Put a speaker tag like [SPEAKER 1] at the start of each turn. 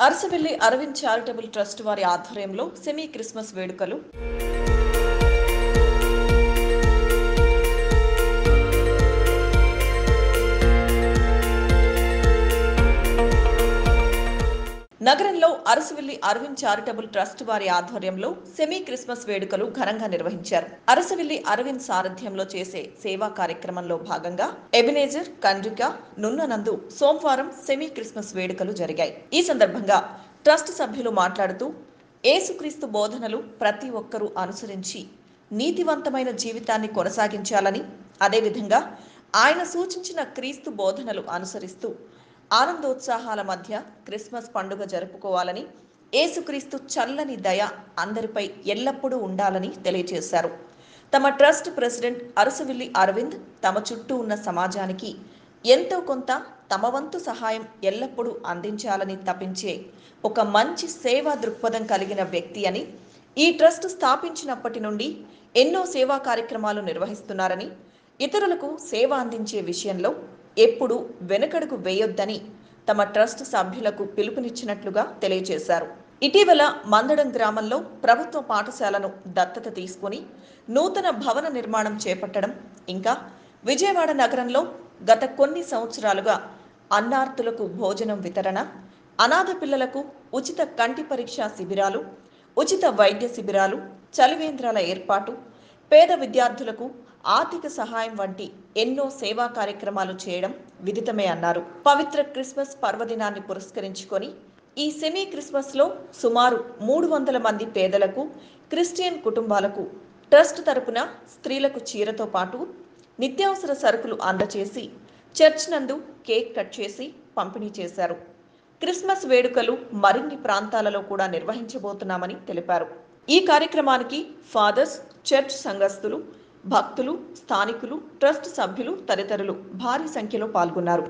[SPEAKER 1] Arasavalli Arvind charitable trust వారి ఆధ్వర్యంలో semi Christmas వేడుకలు. నగరంలో అరసవెల్లి అరవింద్ చారిటబుల్ ట్రస్ట్ వారి ఆధ్వర్యంలో సెమీ క్రిస్మస్ వేడుకలు ఘనంగా నిర్వహించారు. అరసవెల్లి అరవింద్ సారథ్యంలో చేసే సేవా కార్యక్రమంలో భాగంగా ఎబినేజర్, కండ్రిక, నున్ననందు సోమవారం సెమీ క్రిస్మస్ వేడుకలు జరిగాయి. ఈ సందర్భంగా ట్రస్ట్ సభ్యులు మాట్లాడుతూ, యేసుక్రీస్తు బోధనలు ప్రతి ఒక్కరూ అనుసరించి నీతివంతమైన జీవితాన్ని కొనసాగించాలని, అదేవిధంగా ఆయన సూచించిన క్రీస్తు బోధనలు అనుసరిస్తూ ఆనందోత్సాహాల మధ్య క్రిస్మస్ పండుగ జరుపుకోవాలని, యేసుక్రీస్తు చల్లని దయ అందరిపై ఎల్లప్పుడూ ఉండాలని తెలియజేశారు. తమ ట్రస్ట్ ప్రెసిడెంట్ అరసవెల్లి అరవింద్ తమ చుట్టూ ఉన్న సమాజానికి ఎంతో కొంత తమ వంతు సహాయం ఎల్లప్పుడూ అందించాలని తపించే ఒక మంచి సేవా దృక్పథం కలిగిన వ్యక్తి అని, ఈ ట్రస్ట్ స్థాపించినప్పటి నుండి ఎన్నో సేవా కార్యక్రమాలు నిర్వహిస్తున్నారని, ఇతరులకు సేవ అందించే విషయంలో ఎప్పుడు వెనుకడుగు వేయొద్దని తమ ట్రస్ట్ సభ్యులకు పిలుపునిచ్చినట్లుగా తెలియజేశారు. ఇటీవల మందడం గ్రామంలో ప్రభుత్వ పాఠశాలను దత్తత తీసుకుని నూతన భవన నిర్మాణం చేపట్టడం, ఇంకా విజయవాడ నగరంలో గత కొన్ని సంవత్సరాలుగా అన్నార్తులకు భోజనం వితరణ, అనాథ పిల్లలకు ఉచిత కంటి పరీక్ష శిబిరాలు, ఉచిత వైద్య శిబిరాలు, చలివేంద్రాల ఏర్పాటు, పేద విద్యార్థులకు ఆర్థిక సహాయం వంటి ఎన్నో సేవా కార్యక్రమాలు చేయడం విదితమే అన్నారు. పవిత్ర క్రిస్మస్ పర్వదినాన్ని పురస్కరించుకొని ఈ సెమీ క్రిస్మస్ లో సుమారు 300 మంది పేదలకు, క్రిస్టియన్ కుటుంబాలకు ట్రస్ట్ తరపున స్త్రీలకు చీరతో పాటు నిత్యావసర సరుకులు అందజేసి చర్చ్ నందు కేక్ కట్ చేసి పంపిణీ చేశారు. క్రిస్మస్ వేడుకలు మరిన్ని ప్రాంతాలలో కూడా నిర్వహించబోతున్నామని తెలిపారు. ఈ కార్యక్రమానికి ఫాదర్స్, చర్చ్ సంఘస్థులు, భక్తులు, స్థానికులు, ట్రస్ట్ సభ్యులు తదితరులు భారీ సంఖ్యలో పాల్గొన్నారు.